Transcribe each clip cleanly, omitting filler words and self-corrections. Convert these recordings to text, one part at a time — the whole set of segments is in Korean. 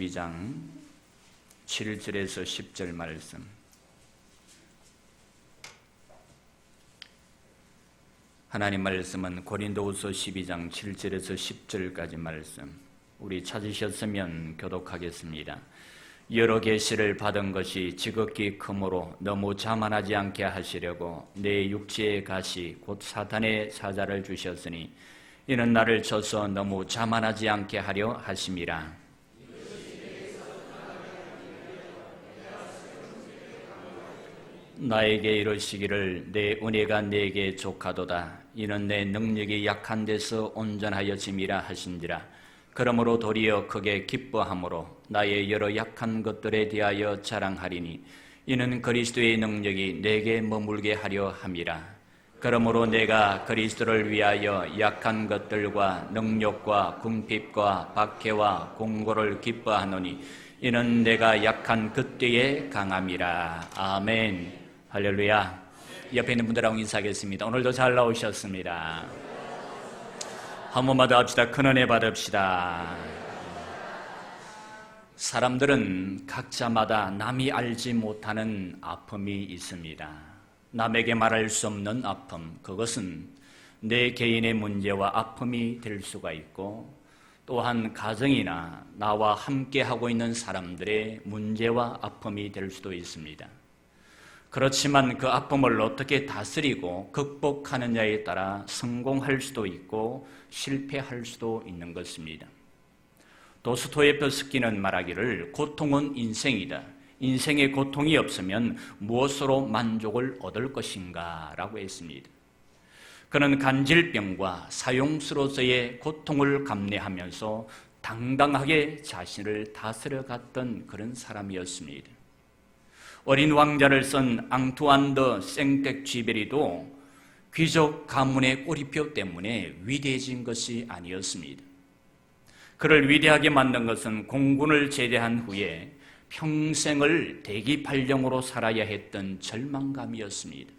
12장 7절에서 10절 말씀. 하나님 말씀은 고린도후서 12장 7절에서 10절까지 말씀. 우리 찾으셨으면 교독하겠습니다. 여러 계시를 받은 것이 지극히 크므로 너무 자만하지 않게 하시려고 내 육체의 가시 곧 사탄의 사자를 주셨으니 이는 나를 쳐서 너무 자만하지 않게 하려 하심이라. 나에게 이르시기를 내 은혜가 내게 족하도다. 이는 내 능력이 약한 데서 온전하여짐이라 하신지라. 그러므로 도리어 크게 기뻐함으로 나의 여러 약한 것들에 대하여 자랑하리니 이는 그리스도의 능력이 내게 머물게 하려 함이라. 그러므로 내가 그리스도를 위하여 약한 것들과 능력과 궁핍과 박해와 공고를 기뻐하노니 이는 내가 약한 그때에 강함이라. 아멘. 할렐루야. 옆에 있는 분들하고 인사하겠습니다. 오늘도 잘 나오셨습니다. 한 번만 더 합시다. 큰 은혜 받읍시다. 사람들은 각자마다 남이 알지 못하는 아픔이 있습니다. 남에게 말할 수 없는 아픔, 그것은 내 개인의 문제와 아픔이 될 수가 있고 또한 가정이나 나와 함께하고 있는 사람들의 문제와 아픔이 될 수도 있습니다. 그렇지만 그 아픔을 어떻게 다스리고 극복하느냐에 따라 성공할 수도 있고 실패할 수도 있는 것입니다. 도스토예프스키는 말하기를 고통은 인생이다. 인생에 고통이 없으면 무엇으로 만족을 얻을 것인가 라고 했습니다. 그는 간질병과 사용수로서의 고통을 감내하면서 당당하게 자신을 다스려갔던 그런 사람이었습니다. 어린 왕자를 쓴 앙투안 드 생텍쥐베리도 귀족 가문의 꼬리표 때문에 위대해진 것이 아니었습니다. 그를 위대하게 만든 것은 공군을 제대한 후에 평생을 대기팔령으로 살아야 했던 절망감이었습니다.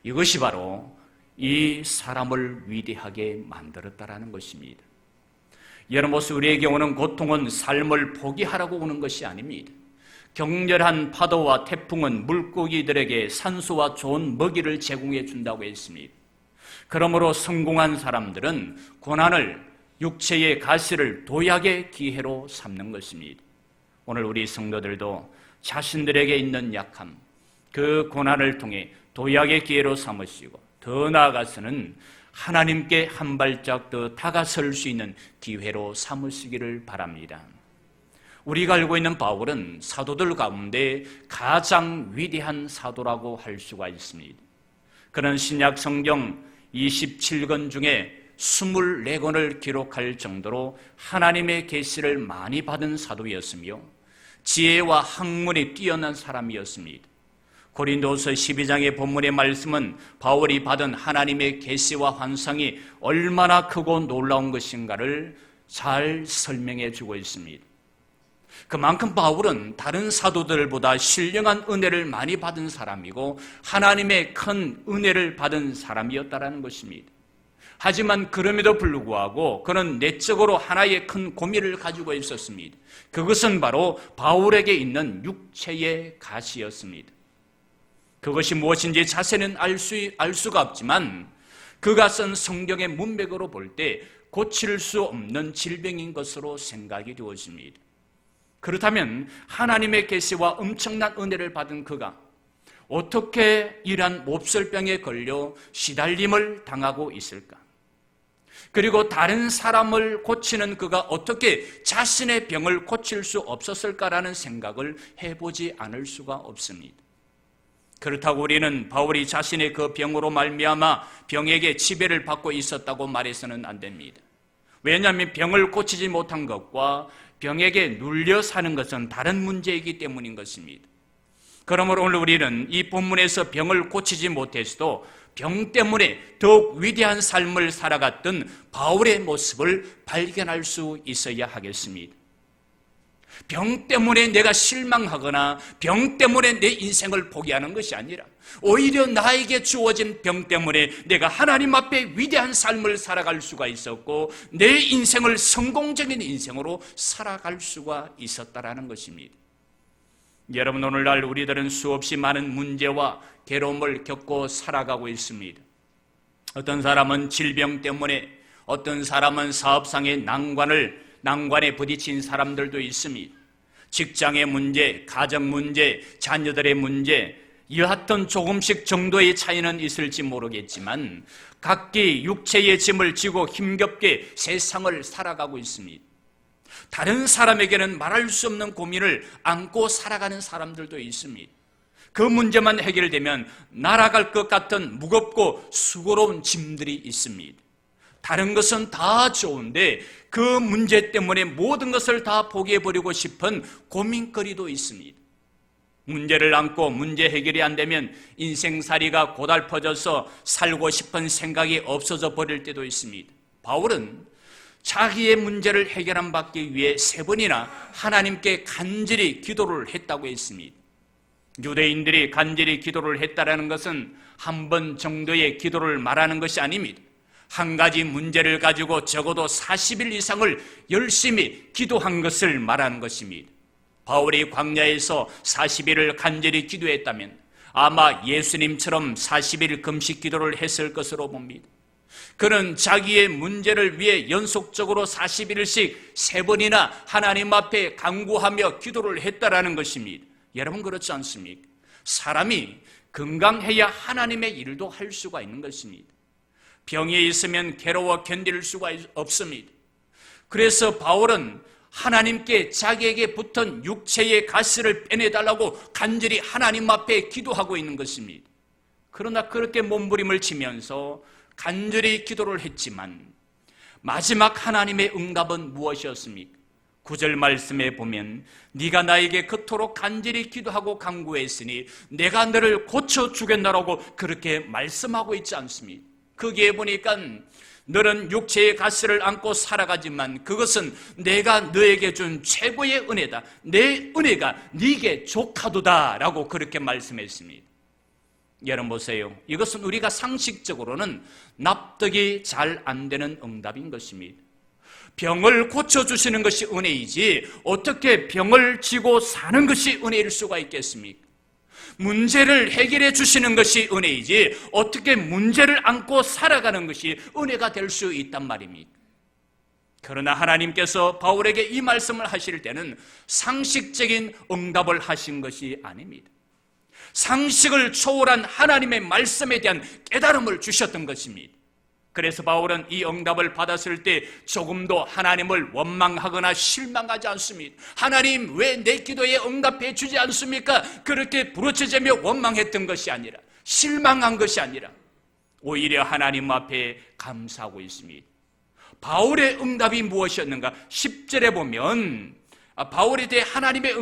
이것이 바로 이 사람을 위대하게 만들었다라는 것입니다. 여러모스 우리에게 오는 고통은 삶을 포기하라고 오는 것이 아닙니다. 격렬한 파도와 태풍은 물고기들에게 산소와 좋은 먹이를 제공해 준다고 했습니다. 그러므로 성공한 사람들은 고난을 육체의 가시를 도약의 기회로 삼는 것입니다. 오늘 우리 성도들도 자신들에게 있는 약함, 그 고난을 통해 도약의 기회로 삼으시고 더 나아가서는 하나님께 한 발짝 더 다가설 수 있는 기회로 삼으시기를 바랍니다. 우리가 알고 있는 바울은 사도들 가운데 가장 위대한 사도라고 할 수가 있습니다. 그는 신약 성경 27권 중에 24권을 기록할 정도로 하나님의 계시를 많이 받은 사도였으며 지혜와 학문이 뛰어난 사람이었습니다. 고린도후서 12장의 본문의 말씀은 바울이 받은 하나님의 계시와 환상이 얼마나 크고 놀라운 것인가를 잘 설명해 주고 있습니다. 그만큼 바울은 다른 사도들보다 신령한 은혜를 많이 받은 사람이고 하나님의 큰 은혜를 받은 사람이었다는 것입니다. 하지만 그럼에도 불구하고 그는 내적으로 하나의 큰 고민을 가지고 있었습니다. 그것은 바로 바울에게 있는 육체의 가시였습니다. 그것이 무엇인지 자세는 알 수가 없지만 그가 쓴 성경의 문맥으로 볼 때 고칠 수 없는 질병인 것으로 생각이 되었습니다. 그렇다면 하나님의 계시와 엄청난 은혜를 받은 그가 어떻게 이러한 몹쓸병에 걸려 시달림을 당하고 있을까? 그리고 다른 사람을 고치는 그가 어떻게 자신의 병을 고칠 수 없었을까라는 생각을 해보지 않을 수가 없습니다. 그렇다고 우리는 바울이 자신의 그 병으로 말미암아 병에게 지배를 받고 있었다고 말해서는 안 됩니다. 왜냐하면 병을 고치지 못한 것과 병에게 눌려 사는 것은 다른 문제이기 때문인 것입니다. 그러므로 오늘 우리는 이 본문에서 병을 고치지 못했어도 병 때문에 더욱 위대한 삶을 살아갔던 바울의 모습을 발견할 수 있어야 하겠습니다. 병 때문에 내가 실망하거나 병 때문에 내 인생을 포기하는 것이 아니라 오히려 나에게 주어진 병 때문에 내가 하나님 앞에 위대한 삶을 살아갈 수가 있었고 내 인생을 성공적인 인생으로 살아갈 수가 있었다라는 것입니다. 여러분, 오늘날 우리들은 수없이 많은 문제와 괴로움을 겪고 살아가고 있습니다. 어떤 사람은 질병 때문에, 어떤 사람은 사업상의 난관에 부딪힌 사람들도 있습니다. 직장의 문제, 가정 문제, 자녀들의 문제, 여하튼 조금씩 정도의 차이는 있을지 모르겠지만 각기 육체의 짐을 지고 힘겹게 세상을 살아가고 있습니다. 다른 사람에게는 말할 수 없는 고민을 안고 살아가는 사람들도 있습니다. 그 문제만 해결되면 날아갈 것 같은 무겁고 수고로운 짐들이 있습니다. 다른 것은 다 좋은데 그 문제 때문에 모든 것을 다 포기해버리고 싶은 고민거리도 있습니다. 문제를 안고 문제 해결이 안 되면 인생살이가 고달퍼져서 살고 싶은 생각이 없어져 버릴 때도 있습니다. 바울은 자기의 문제를 해결받기 위해 3번이나 하나님께 간절히 기도를 했다고 했습니다. 유대인들이 간절히 기도를 했다라는 것은 한 번 정도의 기도를 말하는 것이 아닙니다. 한 가지 문제를 가지고 적어도 40일 이상을 열심히 기도한 것을 말하는 것입니다. 바울이 광야에서 40일을 간절히 기도했다면 아마 예수님처럼 40일 금식 기도를 했을 것으로 봅니다. 그는 자기의 문제를 위해 연속적으로 41일씩 3번이나 하나님 앞에 간구하며 기도를 했다라는 것입니다. 여러분, 그렇지 않습니까? 사람이 건강해야 하나님의 일도 할 수가 있는 것입니다. 병이 있으면 괴로워 견딜 수가 없습니다. 그래서 바울은 하나님께 자기에게 붙은 육체의 가시를 빼내달라고 간절히 하나님 앞에 기도하고 있는 것입니다. 그러나 그렇게 몸부림을 치면서 간절히 기도를 했지만 마지막 하나님의 응답은 무엇이었습니까? 9절 말씀에 보면 네가 나에게 그토록 간절히 기도하고 간구했으니 내가 너를 고쳐주겠노라고 그렇게 말씀하고 있지 않습니까? 거기에 보니까 너는 육체의 가시를 안고 살아가지만 그것은 내가 너에게 준 최고의 은혜다. 내 은혜가 네게 족하도다 라고 그렇게 말씀했습니다. 여러분 보세요. 이것은 우리가 상식적으로는 납득이 잘 안 되는 응답인 것입니다. 병을 고쳐주시는 것이 은혜이지 어떻게 병을 지고 사는 것이 은혜일 수가 있겠습니까? 문제를 해결해 주시는 것이 은혜이지 어떻게 문제를 안고 살아가는 것이 은혜가 될 수 있단 말입니까? 그러나 하나님께서 바울에게 이 말씀을 하실 때는 상식적인 응답을 하신 것이 아닙니다. 상식을 초월한 하나님의 말씀에 대한 깨달음을 주셨던 것입니다. 그래서 바울은 이 응답을 받았을 때 조금도 하나님을 원망하거나 실망하지 않습니다. 하나님 왜 내 기도에 응답해 주지 않습니까? 그렇게 부르짖으며 원망했던 것이 아니라, 실망한 것이 아니라 오히려 하나님 앞에 감사하고 있습니다. 바울의 응답이 무엇이었는가? 10절에 보면 바울에 대해 하나님의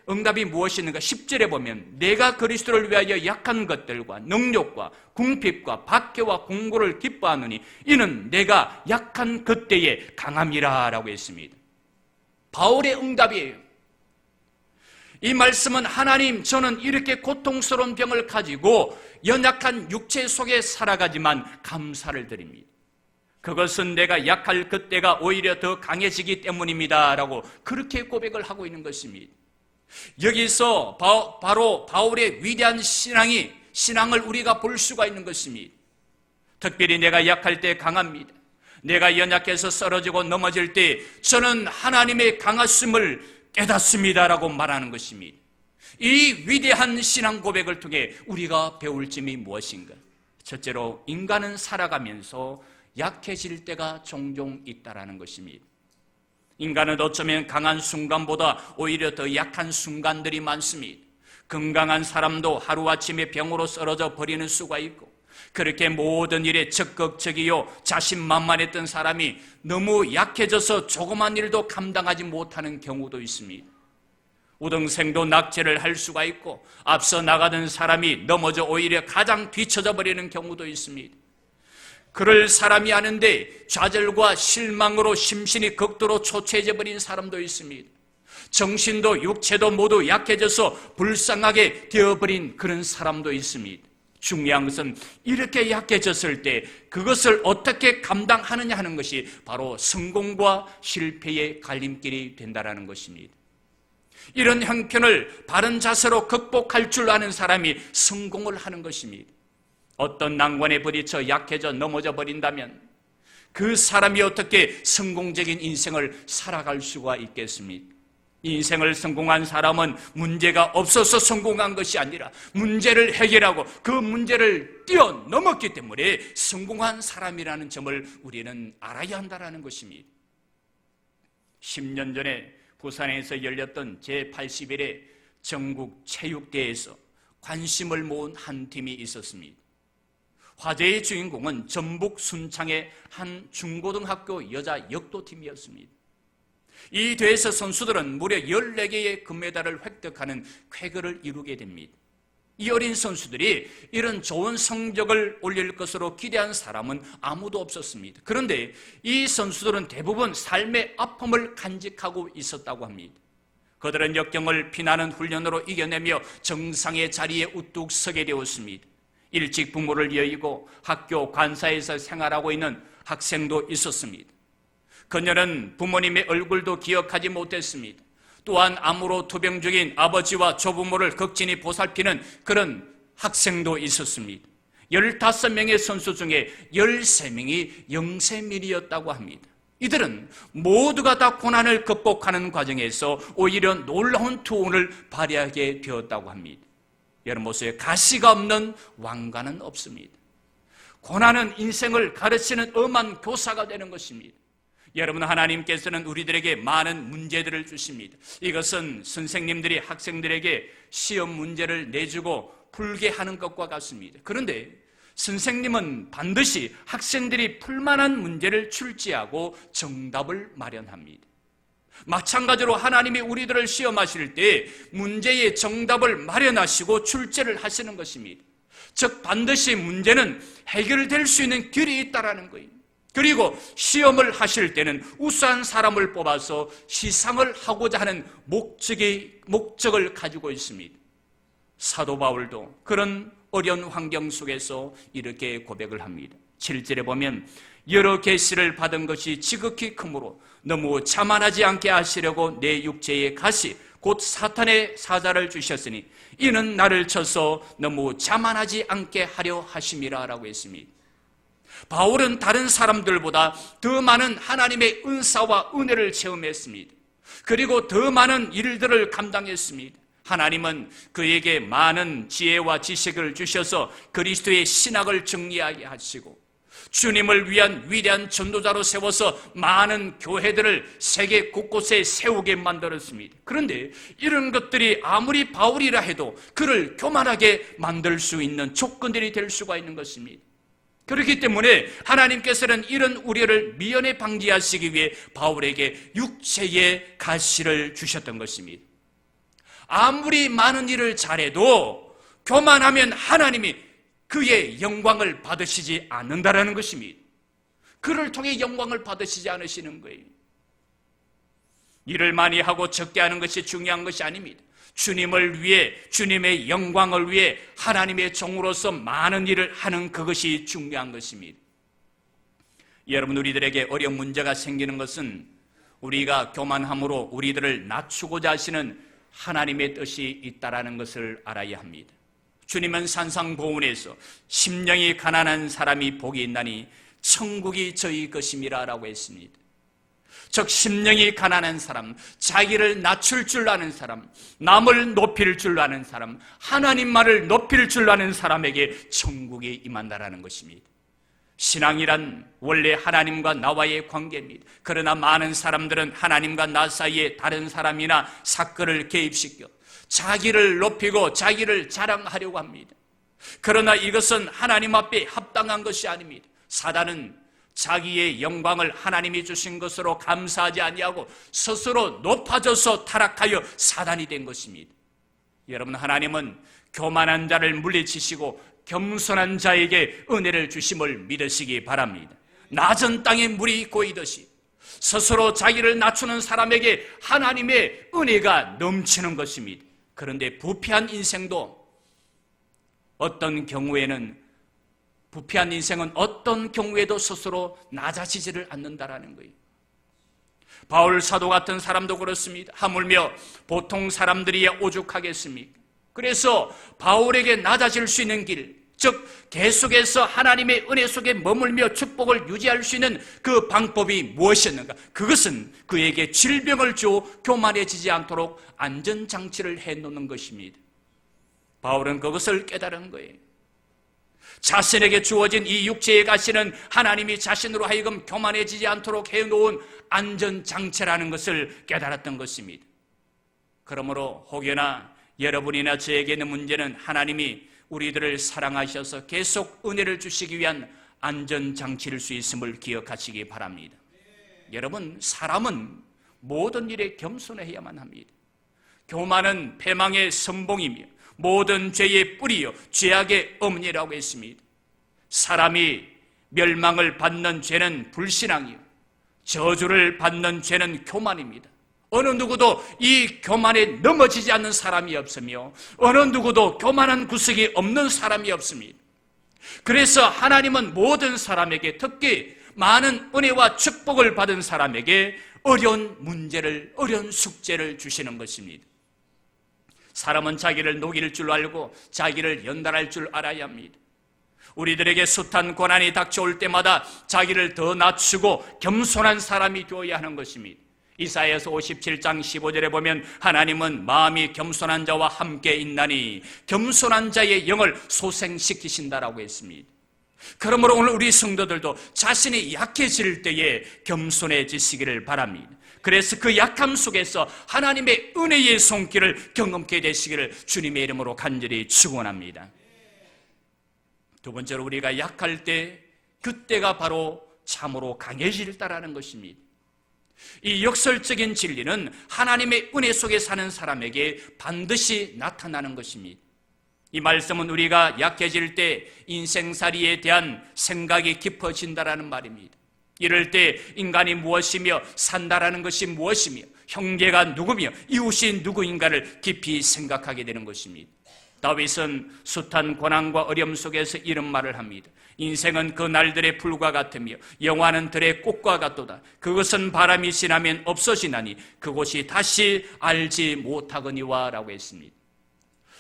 응답이 무엇이었는가? 10절에 보면 내가 그리스도를 위하여 약한 것들과 능력과 궁핍과 박해와 공고를 기뻐하느니 이는 내가 약한 그때에 강함이라 라고 했습니다. 바울의 응답이에요. 이 말씀은 하나님, 저는 이렇게 고통스러운 병을 가지고 연약한 육체 속에 살아가지만 감사를 드립니다. 그것은 내가 약할 그때가 오히려 더 강해지기 때문입니다 라고 그렇게 고백을 하고 있는 것입니다. 여기서 바로 바울의 위대한 신앙을 우리가 볼 수가 있는 것입니다. 특별히 내가 약할 때 강합니다. 내가 연약해서 쓰러지고 넘어질 때 저는 하나님의 강하심을 깨닫습니다라고 말하는 것입니다. 이 위대한 신앙 고백을 통해 우리가 배울 점이 무엇인가? 첫째로 인간은 살아가면서 약해질 때가 종종 있다라는 것입니다. 인간은 어쩌면 강한 순간보다 오히려 더 약한 순간들이 많습니다. 건강한 사람도 하루아침에 병으로 쓰러져 버리는 수가 있고, 그렇게 모든 일에 적극적이요 자신만만했던 사람이 너무 약해져서 조그만 일도 감당하지 못하는 경우도 있습니다. 우등생도 낙제를 할 수가 있고 앞서 나가던 사람이 넘어져 오히려 가장 뒤처져 버리는 경우도 있습니다. 그럴 사람이 아는데 좌절과 실망으로 심신이 극도로 초췌해져 버린 사람도 있습니다. 정신도 육체도 모두 약해져서 불쌍하게 되어버린 그런 사람도 있습니다. 중요한 것은 이렇게 약해졌을 때 그것을 어떻게 감당하느냐 하는 것이 바로 성공과 실패의 갈림길이 된다는 것입니다. 이런 형편을 바른 자세로 극복할 줄 아는 사람이 성공을 하는 것입니다. 어떤 난관에 부딪혀 약해져 넘어져 버린다면 그 사람이 어떻게 성공적인 인생을 살아갈 수가 있겠습니까? 인생을 성공한 사람은 문제가 없어서 성공한 것이 아니라 문제를 해결하고 그 문제를 뛰어넘었기 때문에 성공한 사람이라는 점을 우리는 알아야 한다는 것입니다. 10년 전에 부산에서 열렸던 제81회 전국 체육대회에서 관심을 모은 한 팀이 있었습니다. 화제의 주인공은 전북 순창의 한 중고등학교 여자 역도팀이었습니다. 이 대회에서 선수들은 무려 14개의 금메달을 획득하는 쾌거를 이루게 됩니다. 이 어린 선수들이 이런 좋은 성적을 올릴 것으로 기대한 사람은 아무도 없었습니다. 그런데 이 선수들은 대부분 삶의 아픔을 간직하고 있었다고 합니다. 그들은 역경을 피나는 훈련으로 이겨내며 정상의 자리에 우뚝 서게 되었습니다. 일찍 부모를 여의고 학교 관사에서 생활하고 있는 학생도 있었습니다. 그녀는 부모님의 얼굴도 기억하지 못했습니다. 또한 암으로 투병 중인 아버지와 조부모를 극진히 보살피는 그런 학생도 있었습니다. 15명의 선수 중에 13명이 영세민이었다고 합니다. 이들은 모두가 다 고난을 극복하는 과정에서 오히려 놀라운 투혼을 발휘하게 되었다고 합니다. 여러분 보세요. 가시가 없는 왕관은 없습니다. 고난은 인생을 가르치는 엄한 교사가 되는 것입니다. 여러분, 하나님께서는 우리들에게 많은 문제들을 주십니다. 이것은 선생님들이 학생들에게 시험 문제를 내주고 풀게 하는 것과 같습니다. 그런데 선생님은 반드시 학생들이 풀만한 문제를 출제하고 정답을 마련합니다. 마찬가지로 하나님이 우리들을 시험하실 때 문제의 정답을 마련하시고 출제를 하시는 것입니다. 즉 반드시 문제는 해결될 수 있는 길이 있다는 거예요. 그리고 시험을 하실 때는 우수한 사람을 뽑아서 시상을 하고자 하는 목적을 가지고 있습니다. 사도 바울도 그런 어려운 환경 속에서 이렇게 고백을 합니다. 7절에 보면 여러 계시를 받은 것이 지극히 크므로 너무 자만하지 않게 하시려고 내 육체의 가시 곧 사탄의 사자를 주셨으니 이는 나를 쳐서 너무 자만하지 않게 하려 하심이라 라고 했습니다. 바울은 다른 사람들보다 더 많은 하나님의 은사와 은혜를 체험했습니다. 그리고 더 많은 일들을 감당했습니다. 하나님은 그에게 많은 지혜와 지식을 주셔서 그리스도의 신학을 정리하게 하시고 주님을 위한 위대한 전도자로 세워서 많은 교회들을 세계 곳곳에 세우게 만들었습니다. 그런데 이런 것들이 아무리 바울이라 해도 그를 교만하게 만들 수 있는 조건들이 될 수가 있는 것입니다. 그렇기 때문에 하나님께서는 이런 우려를 미연에 방지하시기 위해 바울에게 육체의 가시를 주셨던 것입니다. 아무리 많은 일을 잘해도 교만하면 하나님이 그의 영광을 받으시지 않는다라는 것입니다. 그를 통해 영광을 받으시지 않으시는 거예요. 일을 많이 하고 적게 하는 것이 중요한 것이 아닙니다. 주님을 위해, 주님의 영광을 위해 하나님의 종으로서 많은 일을 하는 그것이 중요한 것입니다. 여러분, 우리들에게 어려운 문제가 생기는 것은 우리가 교만함으로 우리들을 낮추고자 하시는 하나님의 뜻이 있다라는 것을 알아야 합니다. 주님은 산상보훈에서 심령이 가난한 사람이 복이 있나니 천국이 저희 것임이라 라고 했습니다. 즉 심령이 가난한 사람, 자기를 낮출 줄 아는 사람, 남을 높일 줄 아는 사람, 하나님만을 높일 줄 아는 사람에게 천국이 임한다라는 것입니다. 신앙이란 원래 하나님과 나와의 관계입니다. 그러나 많은 사람들은 하나님과 나 사이에 다른 사람이나 사건을 개입시켜 자기를 높이고 자기를 자랑하려고 합니다. 그러나 이것은 하나님 앞에 합당한 것이 아닙니다. 사단은 자기의 영광을 하나님이 주신 것으로 감사하지 아니하고 스스로 높아져서 타락하여 사단이 된 것입니다. 여러분, 하나님은 교만한 자를 물리치시고 겸손한 자에게 은혜를 주심을 믿으시기 바랍니다. 낮은 땅에 물이 고이듯이 스스로 자기를 낮추는 사람에게 하나님의 은혜가 넘치는 것입니다. 그런데 부패한 인생도 어떤 경우에는 스스로 낮아지지를 않는다라는 거예요. 바울 사도 같은 사람도 그렇습니다. 하물며 보통 사람들이야 오죽하겠습니까? 그래서 바울에게 낮아질 수 있는 길, 즉 계속해서 하나님의 은혜 속에 머물며 축복을 유지할 수 있는 그 방법이 무엇이었는가? 그것은 그에게 질병을 주어 교만해지지 않도록 안전장치를 해놓는 것입니다. 바울은 그것을 깨달은 거예요. 자신에게 주어진 이 육체의 가시는 하나님이 자신으로 하여금 교만해지지 않도록 해놓은 안전장치라는 것을 깨달았던 것입니다. 그러므로 혹여나 여러분이나 저에게 있는 문제는 하나님이 우리들을 사랑하셔서 계속 은혜를 주시기 위한 안전장치일 수 있음을 기억하시기 바랍니다. 여러분, 사람은 모든 일에 겸손해야만 합니다. 교만은 패망의 선봉이며 모든 죄의 뿌리요 죄악의 어머니라고 했습니다. 사람이 멸망을 받는 죄는 불신앙이요 저주를 받는 죄는 교만입니다. 어느 누구도 이 교만에 넘어지지 않는 사람이 없으며 어느 누구도 교만한 구석이 없는 사람이 없습니다. 그래서 하나님은 모든 사람에게, 특히 많은 은혜와 축복을 받은 사람에게 어려운 문제를, 어려운 숙제를 주시는 것입니다. 사람은 자기를 녹일 줄 알고 자기를 연단할 줄 알아야 합니다. 우리들에게 숱한 고난이 닥쳐올 때마다 자기를 더 낮추고 겸손한 사람이 되어야 하는 것입니다. 이사야서 57장 15절에 보면 하나님은 마음이 겸손한 자와 함께 있나니 겸손한 자의 영을 소생시키신다라고 했습니다. 그러므로 오늘 우리 성도들도 자신이 약해질 때에 겸손해지시기를 바랍니다. 그래서 그 약함 속에서 하나님의 은혜의 손길을 경험케 되시기를 주님의 이름으로 간절히 축원합니다. 두 번째로, 우리가 약할 때 그때가 바로 참으로 강해질 때라는 것입니다. 이 역설적인 진리는 하나님의 은혜 속에 사는 사람에게 반드시 나타나는 것입니다. 이 말씀은 우리가 약해질 때 인생살이에 대한 생각이 깊어진다라는 말입니다. 이럴 때 인간이 무엇이며 산다라는 것이 무엇이며 형제가 누구며 이웃이 누구인가를 깊이 생각하게 되는 것입니다. 다윗은 숱한 고난과 어려움 속에서 이런 말을 합니다. 인생은 그 날들의 풀과 같으며 영화는 들의 꽃과 같도다. 그것은 바람이 지나면 없어지나니 그곳이 다시 알지 못하거니와 라고 했습니다.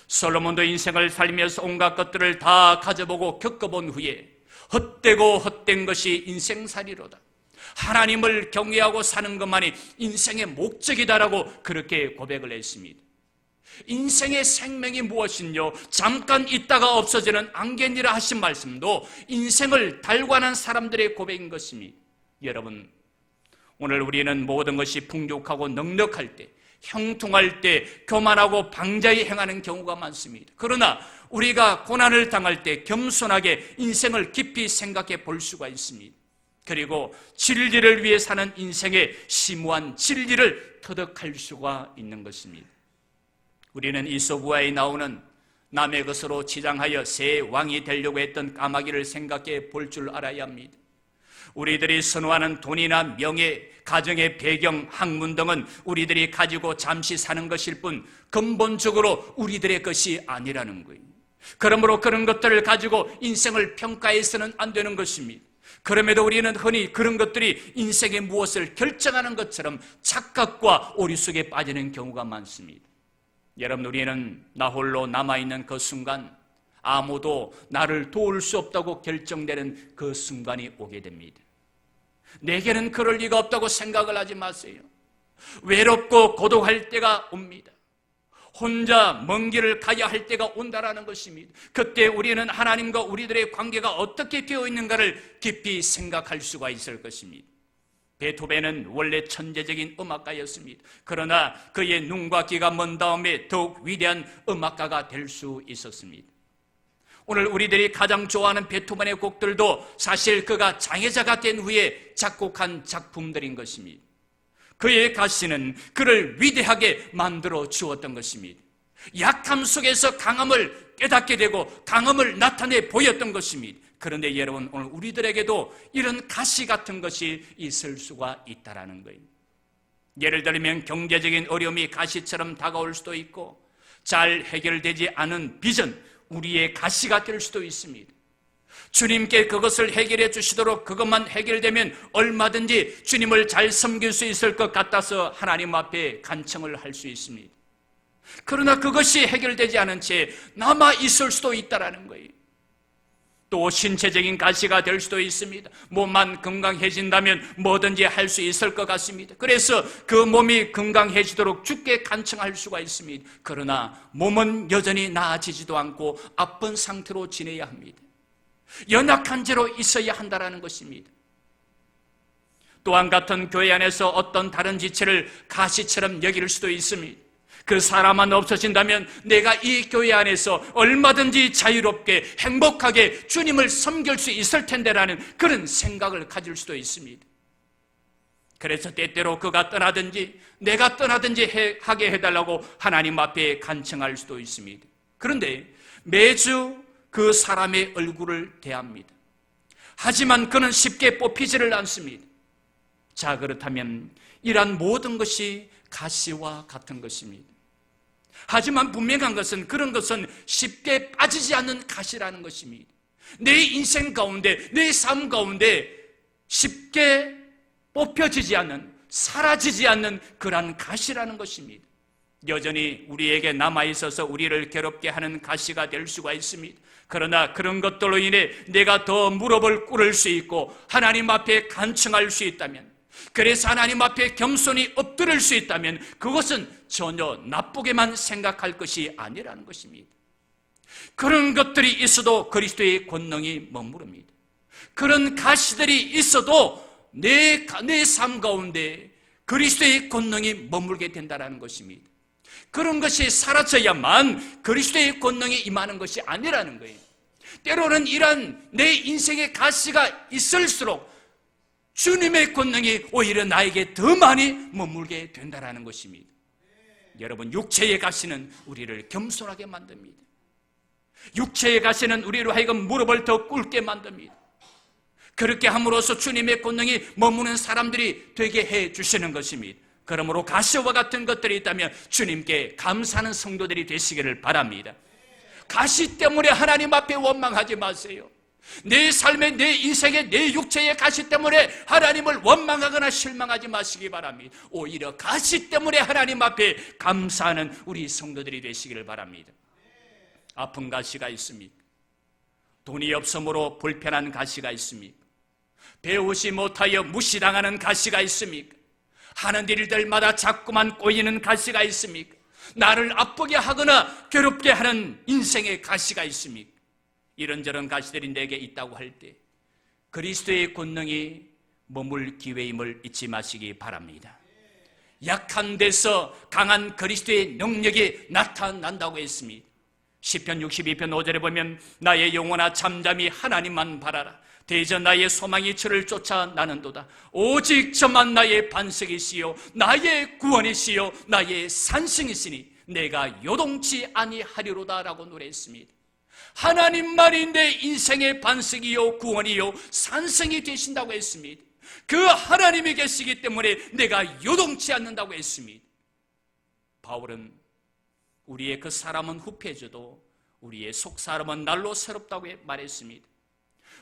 솔로몬도 인생을 살면서 온갖 것들을 다 가져보고 겪어본 후에 헛되고 헛된 것이 인생살이로다. 하나님을 경외하고 사는 것만이 인생의 목적이다라고 그렇게 고백을 했습니다. 인생의 생명이 무엇인요? 잠깐 있다가 없어지는 안개니라 하신 말씀도 인생을 달관한 사람들의 고백인 것입니다. 여러분, 오늘 우리는 모든 것이 풍족하고 넉넉할 때, 형통할 때 교만하고 방자히 행하는 경우가 많습니다. 그러나 우리가 고난을 당할 때 겸손하게 인생을 깊이 생각해 볼 수가 있습니다. 그리고 진리를 위해 사는 인생의 심오한 진리를 터득할 수가 있는 것입니다. 우리는 이솝우화에 나오는 남의 것으로 치장하여 새 왕이 되려고 했던 까마귀를 생각해 볼 줄 알아야 합니다. 우리들이 선호하는 돈이나 명예, 가정의 배경, 학문 등은 우리들이 가지고 잠시 사는 것일 뿐 근본적으로 우리들의 것이 아니라는 거예요. 그러므로 그런 것들을 가지고 인생을 평가해서는 안 되는 것입니다. 그럼에도 우리는 흔히 그런 것들이 인생의 무엇을 결정하는 것처럼 착각과 오류 속에 빠지는 경우가 많습니다. 여러분, 우리는 나 홀로 남아있는 그 순간, 아무도 나를 도울 수 없다고 결정되는 그 순간이 오게 됩니다. 내게는 그럴 리가 없다고 생각을 하지 마세요. 외롭고 고독할 때가 옵니다. 혼자 먼 길을 가야 할 때가 온다라는 것입니다. 그때 우리는 하나님과 우리들의 관계가 어떻게 되어 있는가를 깊이 생각할 수가 있을 것입니다. 베토벤은 원래 천재적인 음악가였습니다. 그러나 그의 눈과 귀가 먼 다음에 더욱 위대한 음악가가 될 수 있었습니다. 오늘 우리들이 가장 좋아하는 베토벤의 곡들도 사실 그가 장애자가 된 후에 작곡한 작품들인 것입니다. 그의 가시는 그를 위대하게 만들어 주었던 것입니다. 약함 속에서 강함을 깨닫게 되고 강함을 나타내 보였던 것입니다. 그런데 여러분, 오늘 우리들에게도 이런 가시 같은 것이 있을 수가 있다라는 거예요. 예를 들면 경제적인 어려움이 가시처럼 다가올 수도 있고, 잘 해결되지 않은 빚은 우리의 가시가 될 수도 있습니다. 주님께 그것을 해결해 주시도록 그것만 해결되면 얼마든지 주님을 잘 섬길 수 있을 것 같아서 하나님 앞에 간청을 할 수 있습니다. 그러나 그것이 해결되지 않은 채 남아 있을 수도 있다는 거예요. 또 신체적인 가시가 될 수도 있습니다. 몸만 건강해진다면 뭐든지 할 수 있을 것 같습니다. 그래서 그 몸이 건강해지도록 주께 간청할 수가 있습니다. 그러나 몸은 여전히 나아지지도 않고 아픈 상태로 지내야 합니다. 연약한 채로 있어야 한다는 것입니다. 또한 같은 교회 안에서 어떤 다른 지체를 가시처럼 여길 수도 있습니다. 그 사람만 없어진다면 내가 이 교회 안에서 얼마든지 자유롭게 행복하게 주님을 섬길 수 있을 텐데라는 그런 생각을 가질 수도 있습니다. 그래서 때때로 그가 떠나든지 내가 떠나든지 하게 해달라고 하나님 앞에 간청할 수도 있습니다. 그런데 매주 그 사람의 얼굴을 대합니다. 하지만 그는 쉽게 뽑히지를 않습니다. 자, 그렇다면 이러한 모든 것이 가시와 같은 것입니다. 하지만 분명한 것은 그런 것은 쉽게 빠지지 않는 가시라는 것입니다. 내 인생 가운데, 내 삶 가운데 쉽게 뽑혀지지 않는, 사라지지 않는 그러한 가시라는 것입니다. 여전히 우리에게 남아있어서 우리를 괴롭게 하는 가시가 될 수가 있습니다. 그러나 그런 것들로 인해 내가 더 무릎을 꿇을 수 있고 하나님 앞에 간청할 수 있다면, 그래서 하나님 앞에 겸손히 엎드릴 수 있다면 그것은 전혀 나쁘게만 생각할 것이 아니라는 것입니다. 그런 것들이 있어도 그리스도의 권능이 머무릅니다. 그런 가시들이 있어도 내 삶 가운데 그리스도의 권능이 머물게 된다는 것입니다. 그런 것이 사라져야만 그리스도의 권능이 임하는 것이 아니라는 거예요. 때로는 이런 내 인생의 가시가 있을수록 주님의 권능이 오히려 나에게 더 많이 머물게 된다는 것입니다. 여러분, 육체의 가시는 우리를 겸손하게 만듭니다. 육체의 가시는 우리로 하여금 무릎을 더 꿇게 만듭니다. 그렇게 함으로써 주님의 권능이 머무는 사람들이 되게 해 주시는 것입니다. 그러므로 가시와 같은 것들이 있다면 주님께 감사하는 성도들이 되시기를 바랍니다. 가시 때문에 하나님 앞에 원망하지 마세요. 내 삶의, 내 인생의, 내 육체의 가시 때문에 하나님을 원망하거나 실망하지 마시기 바랍니다. 오히려 가시 때문에 하나님 앞에 감사하는 우리 성도들이 되시기를 바랍니다. 아픈 가시가 있습니까? 돈이 없으므로 불편한 가시가 있습니까? 배우지 못하여 무시당하는 가시가 있습니까? 하는 일들마다 자꾸만 꼬이는 가시가 있습니까? 나를 아프게 하거나 괴롭게 하는 인생의 가시가 있습니까? 이런저런 가시들이 내게 있다고 할 때 그리스도의 권능이 머물 기회임을 잊지 마시기 바랍니다. 약한 데서 강한 그리스도의 능력이 나타난다고 했습니다. 시편 62편 5절에 보면 나의 영혼아 잠잠히 하나님만 바라라. 대저 나의 소망이 저를 쫓아 나는도다. 오직 저만 나의 반석이시요 나의 구원이시요 나의 산성이시니 내가 요동치 아니하리로다 라고 노래했습니다. 하나님만이 내 인생의 반석이요 구원이요 산성이 되신다고 했습니다. 그 하나님이 계시기 때문에 내가 요동치 않는다고 했습니다. 바울은 우리의 그 사람은 후패져도 우리의 속사람은 날로 새롭다고 말했습니다.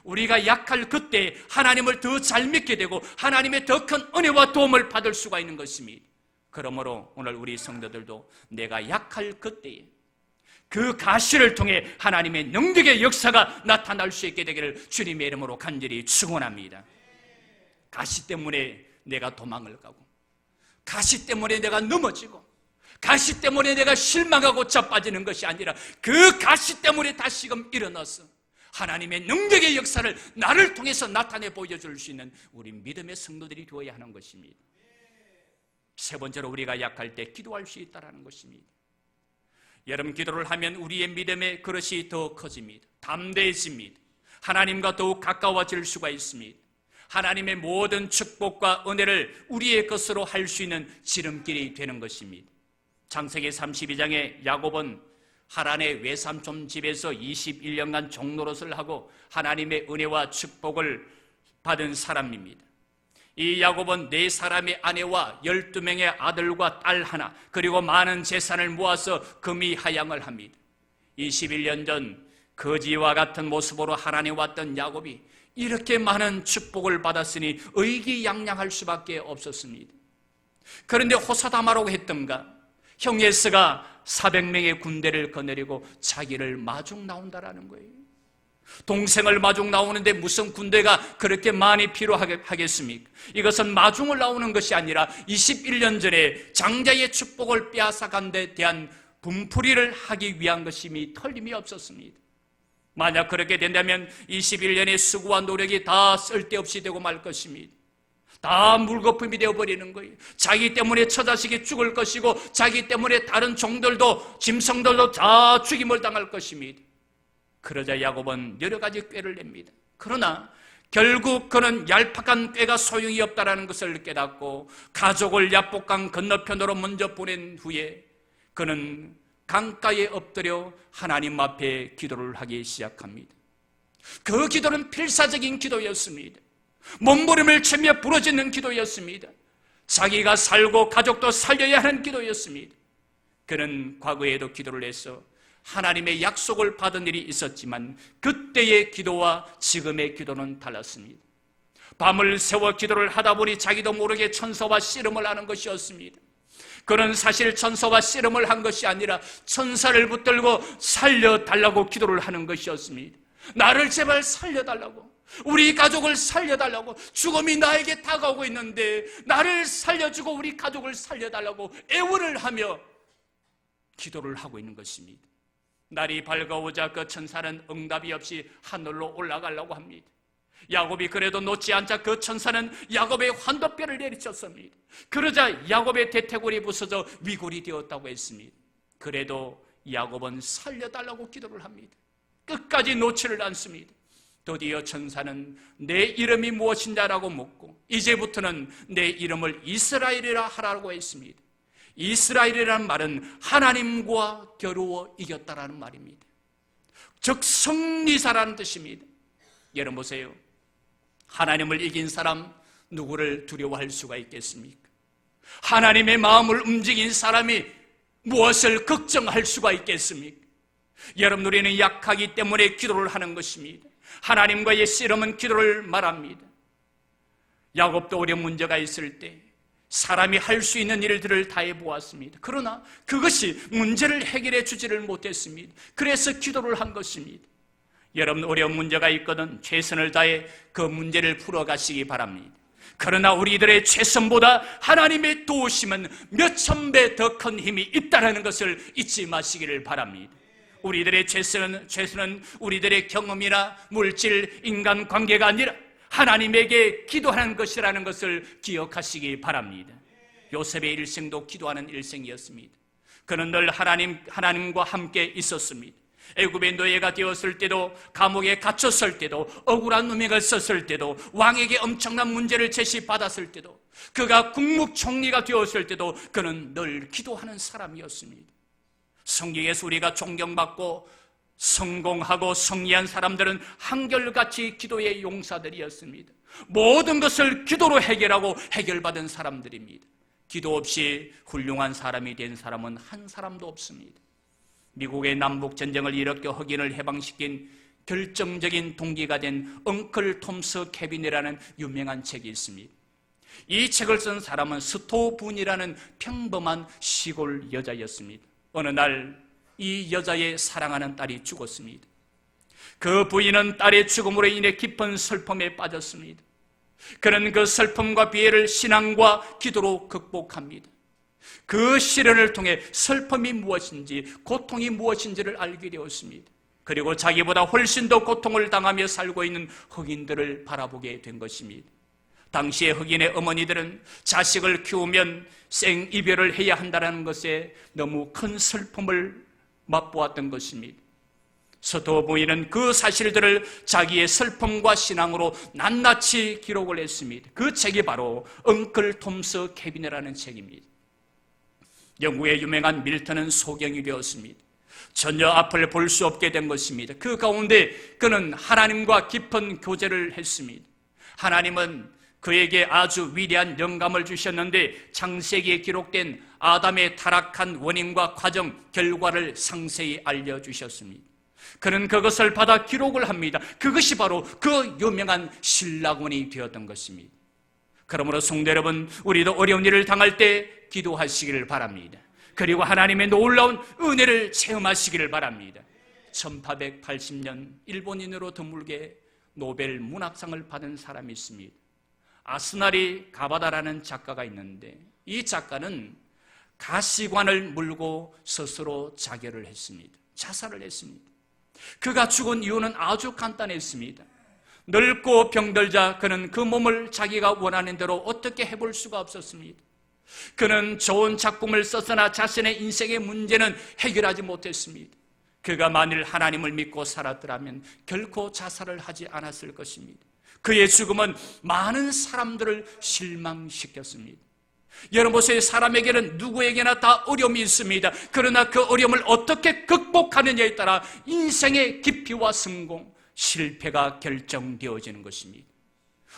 우리가 약할 그때 하나님을 더 잘 믿게 되고 하나님의 더 큰 은혜와 도움을 받을 수가 있는 것입니다. 그러므로 오늘 우리 성도들도 내가 약할 그때에 그 가시를 통해 하나님의 능력의 역사가 나타날 수 있게 되기를 주님의 이름으로 간절히 축원합니다. 가시 때문에 내가 도망을 가고, 가시 때문에 내가 넘어지고, 가시 때문에 내가 실망하고 자빠지는 것이 아니라 그 가시 때문에 다시금 일어나서 하나님의 능력의 역사를 나를 통해서 나타내 보여줄 수 있는 우리 믿음의 성도들이 되어야 하는 것입니다. 세 번째로 우리가 약할 때 기도할 수 있다는 것입니다. 여러분, 기도를 하면 우리의 믿음의 그릇이 더 커집니다. 담대해집니다. 하나님과 더욱 가까워질 수가 있습니다. 하나님의 모든 축복과 은혜를 우리의 것으로 할 수 있는 지름길이 되는 것입니다. 창세기 32장에 야곱은 하란의 외삼촌 집에서 21년간 종노릇을 하고 하나님의 은혜와 축복을 받은 사람입니다. 이 야곱은 4사람의 아내와 12명의 아들과 딸 하나, 그리고 많은 재산을 모아서 금이 하양을 합니다. 21년 전 거지와 같은 모습으로 하란에 왔던 야곱이 이렇게 많은 축복을 받았으니 의기양양할 수밖에 없었습니다. 그런데 호사다마라고 했던가 형 에서가 400명의 군대를 거느리고 자기를 마중 나온다라는 거예요. 동생을 마중 나오는데 무슨 군대가 그렇게 많이 필요하겠습니까? 이것은 마중을 나오는 것이 아니라 21년 전에 장자의 축복을 빼앗아간 데 대한 분풀이를 하기 위한 것임이 틀림이 없었습니다. 만약 그렇게 된다면 21년의 수고와 노력이 다 쓸데없이 되고 말 것입니다. 다 물거품이 되어버리는 거예요. 자기 때문에 처자식이 죽을 것이고 자기 때문에 다른 종들도 짐승들도 다 죽임을 당할 것입니다. 그러자 야곱은 여러 가지 꾀를 냅니다. 그러나 결국 그는 얄팍한 꾀가 소용이 없다는 것을 깨닫고 가족을 야복강 건너편으로 먼저 보낸 후에 그는 강가에 엎드려 하나님 앞에 기도를 하기 시작합니다. 그 기도는 필사적인 기도였습니다. 몸부림을 치며 부르짖는 기도였습니다. 자기가 살고 가족도 살려야 하는 기도였습니다. 그는 과거에도 기도를 해서 하나님의 약속을 받은 일이 있었지만 그때의 기도와 지금의 기도는 달랐습니다. 밤을 새워 기도를 하다 보니 자기도 모르게 천사와 씨름을 하는 것이었습니다. 그는 사실 천사와 씨름을 한 것이 아니라 천사를 붙들고 살려달라고 기도를 하는 것이었습니다. 나를 제발 살려달라고, 우리 가족을 살려달라고, 죽음이 나에게 다가오고 있는데 나를 살려주고 우리 가족을 살려달라고 애원을 하며 기도를 하고 있는 것입니다. 날이 밝아오자 그 천사는 응답이 없이 하늘로 올라가려고 합니다. 야곱이 그래도 놓지 않자 그 천사는 야곱의 환도뼈를 내리쳤습니다. 그러자 야곱의 대퇴골이 부서져 위골이 되었다고 했습니다. 그래도 야곱은 살려달라고 기도를 합니다. 끝까지 놓지를 않습니다. 드디어 천사는 내 이름이 무엇이냐라고 묻고 이제부터는 내 이름을 이스라엘이라 하라고 했습니다. 이스라엘이라는 말은 하나님과 겨루어 이겼다라는 말입니다. 즉 승리사라는 뜻입니다. 여러분 보세요. 하나님을 이긴 사람 누구를 두려워할 수가 있겠습니까? 하나님의 마음을 움직인 사람이 무엇을 걱정할 수가 있겠습니까? 여러분, 우리는 약하기 때문에 기도를 하는 것입니다. 하나님과의 씨름은 기도를 말합니다. 야곱도 어려운 문제가 있을 때 사람이 할 수 있는 일들을 다 해보았습니다. 그러나 그것이 문제를 해결해 주지를 못했습니다. 그래서 기도를 한 것입니다. 여러분, 어려운 문제가 있거든 최선을 다해 그 문제를 풀어가시기 바랍니다. 그러나 우리들의 최선보다 하나님의 도우심은 몇천 배 더 큰 힘이 있다는 것을 잊지 마시기를 바랍니다. 우리들의 최선은 우리들의 경험이나 물질, 인간 관계가 아니라 하나님에게 기도하는 것이라는 것을 기억하시기 바랍니다. 요셉의 일생도 기도하는 일생이었습니다. 그는 늘 하나님과 함께 있었습니다. 애굽의 노예가 되었을 때도, 감옥에 갇혔을 때도, 억울한 누명을 썼을 때도, 왕에게 엄청난 문제를 제시받았을 때도, 그가 국무총리가 되었을 때도 그는 늘 기도하는 사람이었습니다. 성경에서 우리가 존경받고 성공하고 승리한 사람들은 한결같이 기도의 용사들이었습니다. 모든 것을 기도로 해결하고 해결받은 사람들입니다. 기도 없이 훌륭한 사람이 된 사람은 한 사람도 없습니다. 미국의 남북전쟁을 일으켜 흑인을 해방시킨 결정적인 동기가 된 엉클 톰스 케빈이라는 유명한 책이 있습니다. 이 책을 쓴 사람은 스토분이라는 평범한 시골 여자였습니다. 어느 날 이 여자의 사랑하는 딸이 죽었습니다. 그 부인은 딸의 죽음으로 인해 깊은 슬픔에 빠졌습니다. 그는 그 슬픔과 비애를 신앙과 기도로 극복합니다. 그 시련을 통해 슬픔이 무엇인지, 고통이 무엇인지를 알게 되었습니다. 그리고 자기보다 훨씬 더 고통을 당하며 살고 있는 흑인들을 바라보게 된 것입니다. 당시의 흑인의 어머니들은 자식을 키우면 생이별을 해야 한다는 것에 너무 큰 슬픔을 맛보았던 것입니다. 스토 부인은 그 사실들을 자기의 슬픔과 신앙으로 낱낱이 기록을 했습니다. 그 책이 바로 엉클 톰스 케빈이라는 책입니다. 영국의 유명한 밀턴은 소경이 되었습니다. 전혀 앞을 볼 수 없게 된 것입니다. 그 가운데 그는 하나님과 깊은 교제를 했습니다. 하나님은 그에게 아주 위대한 영감을 주셨는데 창세기에 기록된 아담의 타락한 원인과 과정, 결과를 상세히 알려주셨습니다. 그는 그것을 받아 기록을 합니다. 그것이 바로 그 유명한 신라권이 되었던 것입니다. 그러므로 성도 여러분, 우리도 어려운 일을 당할 때 기도하시기를 바랍니다. 그리고 하나님의 놀라운 은혜를 체험하시기를 바랍니다. 1880년 일본인으로 드물게 노벨 문학상을 받은 사람이 있습니다. 아스나리 가바다라는 작가가 있는데 이 작가는 가시관을 물고 스스로 자결을 했습니다. 자살을 했습니다. 그가 죽은 이유는 아주 간단했습니다. 늙고 병들자 그는 그 몸을 자기가 원하는 대로 어떻게 해볼 수가 없었습니다. 그는 좋은 작품을 썼으나 자신의 인생의 문제는 해결하지 못했습니다. 그가 만일 하나님을 믿고 살았더라면 결코 자살을 하지 않았을 것입니다. 그의 죽음은 많은 사람들을 실망시켰습니다. 여러분 보세요. 사람에게는 누구에게나 다 어려움이 있습니다. 그러나 그 어려움을 어떻게 극복하느냐에 따라 인생의 깊이와 성공, 실패가 결정되어지는 것입니다.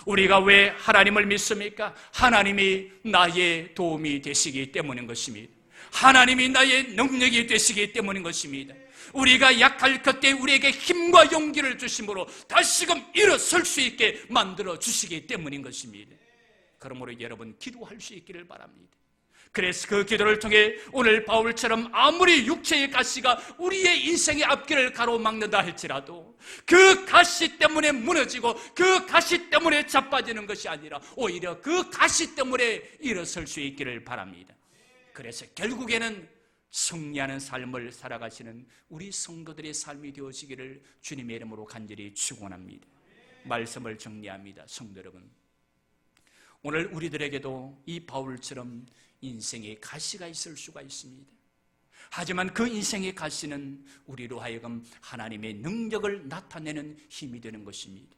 우리가 왜 하나님을 믿습니까? 하나님이 나의 도움이 되시기 때문인 것입니다. 하나님이 나의 능력이 되시기 때문인 것입니다. 우리가 약할 그때 우리에게 힘과 용기를 주심으로 다시금 일어설 수 있게 만들어 주시기 때문인 것입니다. 그러므로 여러분 기도할 수 있기를 바랍니다. 그래서 그 기도를 통해 오늘 바울처럼 아무리 육체의 가시가 우리의 인생의 앞길을 가로막는다 할지라도 그 가시 때문에 무너지고 그 가시 때문에 자빠지는 것이 아니라 오히려 그 가시 때문에 일어설 수 있기를 바랍니다. 그래서 결국에는 승리하는 삶을 살아가시는 우리 성도들의 삶이 되어지기를 주님의 이름으로 간절히 축원합니다. 말씀을 정리합니다. 성도 여러분, 오늘 우리들에게도 이 바울처럼 인생의 가시가 있을 수가 있습니다. 하지만 그 인생의 가시는 우리로 하여금 하나님의 능력을 나타내는 힘이 되는 것입니다.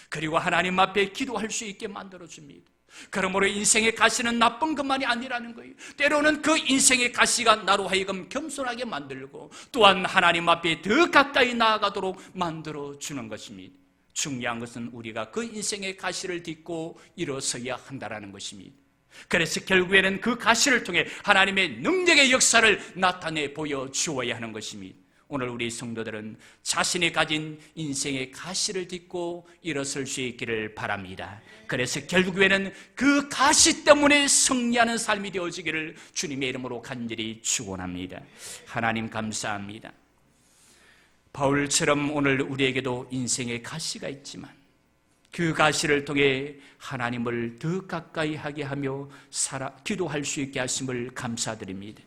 그리고 하나님 앞에 기도할 수 있게 만들어줍니다. 그러므로 인생의 가시는 나쁜 것만이 아니라는 거예요. 때로는 그 인생의 가시가 나로 하여금 겸손하게 만들고 또한 하나님 앞에 더 가까이 나아가도록 만들어주는 것입니다. 중요한 것은 우리가 그 인생의 가시를 딛고 일어서야 한다는 것입니다. 그래서 결국에는 그 가시를 통해 하나님의 능력의 역사를 나타내 보여주어야 하는 것입니다. 오늘 우리 성도들은 자신이 가진 인생의 가시를 딛고 일어설 수 있기를 바랍니다. 그래서 결국에는 그 가시 때문에 승리하는 삶이 되어지기를 주님의 이름으로 간절히 축원합니다. 하나님 감사합니다. 바울처럼 오늘 우리에게도 인생의 가시가 있지만 그 가시를 통해 하나님을 더 가까이 하게 하며 기도할 수 있게 하심을 감사드립니다.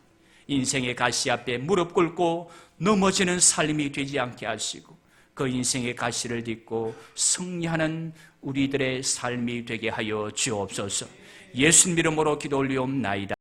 인생의 가시 앞에 무릎 꿇고 넘어지는 삶이 되지 않게 하시고 그 인생의 가시를 딛고 승리하는 우리들의 삶이 되게 하여 주옵소서. 예수님 이름으로 기도 올리옵나이다.